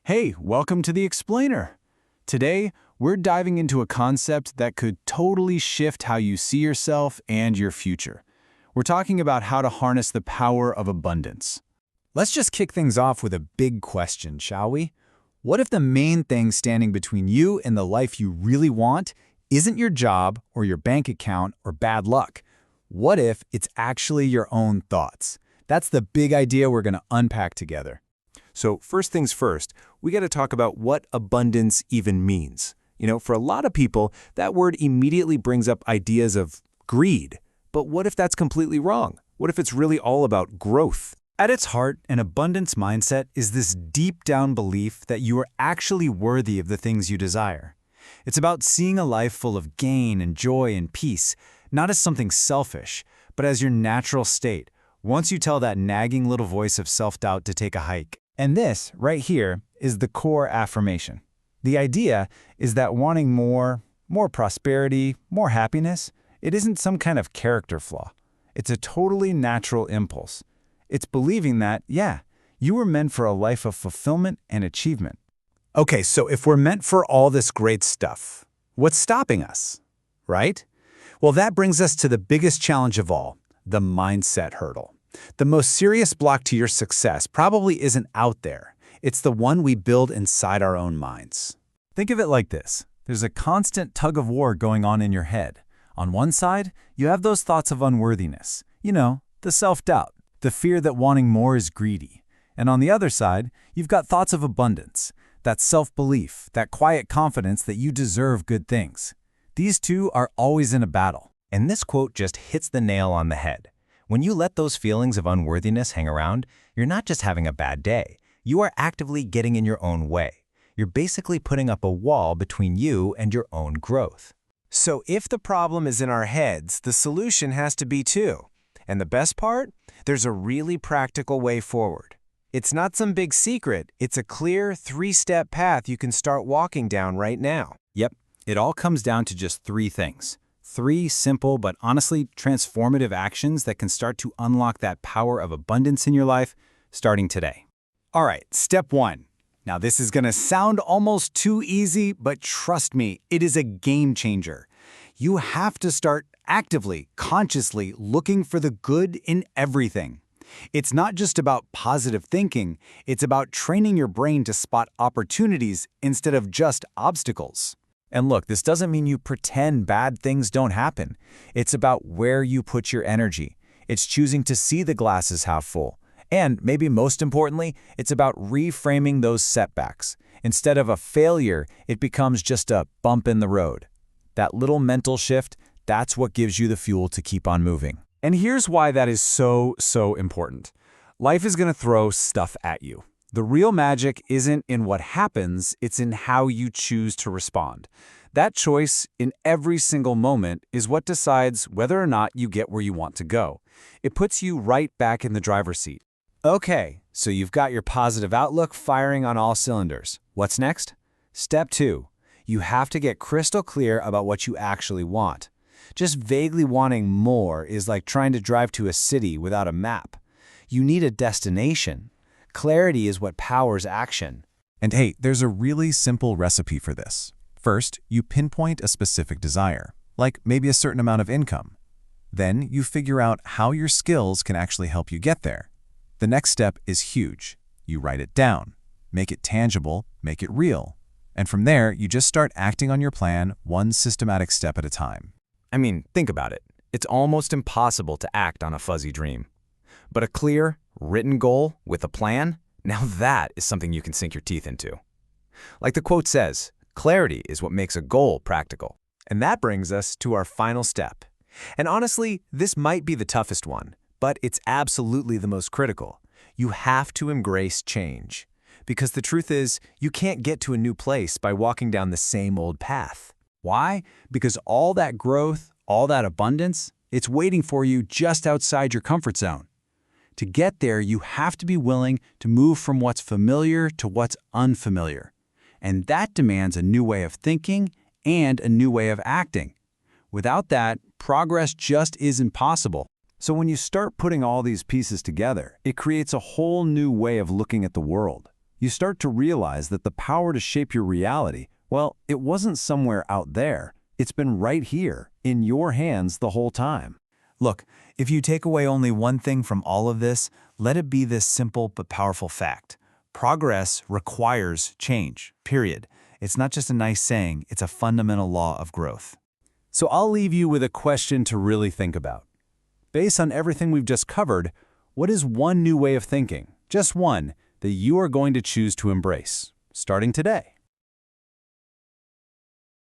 Hey, welcome to The Explainer. Today, we're diving into a concept that could totally shift how you see yourself and your future. We're talking about how to harness the power of abundance. Let's just kick things off with a big question, shall we? What if the main thing standing between you and the life you really want isn't your job or your bank account or bad luck? What if it's actually your own thoughts? That's the big idea we're going to unpack together. So first things first, we got to talk about what abundance even means. For a lot of people, that word immediately brings up ideas of greed. But what if that's completely wrong? What if it's really all about growth? At its heart, an abundance mindset is this deep-down belief that you are actually worthy of the things you desire. It's about seeing a life full of gain and joy and peace, not as something selfish, but as your natural state, once you tell that nagging little voice of self-doubt to take a hike. And this, right here, is the core affirmation. The idea is that wanting more prosperity, more happiness, it isn't some kind of character flaw. It's a totally natural impulse. It's believing that, yeah, you were meant for a life of fulfillment and achievement. Okay, so if we're meant for all this great stuff, what's stopping us, right? Well, that brings us to the biggest challenge of all, the mindset hurdle. The most serious block to your success probably isn't out there. It's the one we build inside our own minds. Think of it like this. There's a constant tug of war going on in your head. On one side, you have those thoughts of unworthiness. The self-doubt, the fear that wanting more is greedy. And on the other side, you've got thoughts of abundance, that self-belief, that quiet confidence that you deserve good things. These two are always in a battle. And this quote just hits the nail on the head. When you let those feelings of unworthiness hang around, you're not just having a bad day. You are actively getting in your own way. You're basically putting up a wall between you and your own growth. So if the problem is in our heads, the solution has to be too. And the best part? There's a really practical way forward. It's not some big secret. It's a clear 3-step path you can start walking down right now. Yep, it all comes down to just 3 things. 3 simple but honestly transformative actions that can start to unlock that power of abundance in your life starting today. All right, step 1. Now this is going to sound almost too easy, but trust me, it is a game changer. You have to start actively, consciously looking for the good in everything. It's not just about positive thinking, it's about training your brain to spot opportunities instead of just obstacles. And look, this doesn't mean you pretend bad things don't happen. It's about where you put your energy. It's choosing to see the glass as half full. And maybe most importantly, it's about reframing those setbacks. Instead of a failure, it becomes just a bump in the road. That little mental shift, that's what gives you the fuel to keep on moving. And here's why that is so important. Life is going to throw stuff at you. The real magic isn't in what happens, it's in how you choose to respond. That choice in every single moment is what decides whether or not you get where you want to go. It puts you right back in the driver's seat. Okay, so you've got your positive outlook firing on all cylinders. What's next? Step 2. You have to get crystal clear about what you actually want. Just vaguely wanting more is like trying to drive to a city without a map. You need a destination. Clarity is what powers action. And hey, there's a really simple recipe for this. First, you pinpoint a specific desire, like maybe a certain amount of income. Then you figure out how your skills can actually help you get there. The next step is huge. You write it down, make it tangible, make it real. And from there, you just start acting on your plan one systematic step at a time. I mean, think about it. It's almost impossible to act on a fuzzy dream. But a clear, written goal with a plan, now that is something you can sink your teeth into. Like the quote says, clarity is what makes a goal practical. And that brings us to our final step. And honestly, this might be the toughest one, but it's absolutely the most critical. You have to embrace change. Because the truth is, you can't get to a new place by walking down the same old path. Why? Because all that growth, all that abundance, it's waiting for you just outside your comfort zone. To get there, you have to be willing to move from what's familiar to what's unfamiliar. And that demands a new way of thinking and a new way of acting. Without that, progress just isn't possible. So when you start putting all these pieces together, it creates a whole new way of looking at the world. you start to realize that the power to shape your reality, well, it wasn't somewhere out there. It's been right here, in your hands the whole time. Look, if you take away only one thing from all of this, let it be this simple but powerful fact. Progress requires change, period. It's not just a nice saying, it's a fundamental law of growth. So I'll leave you with a question to really think about. Based on everything we've just covered, what is one new way of thinking, just one, that you are going to choose to embrace, starting today?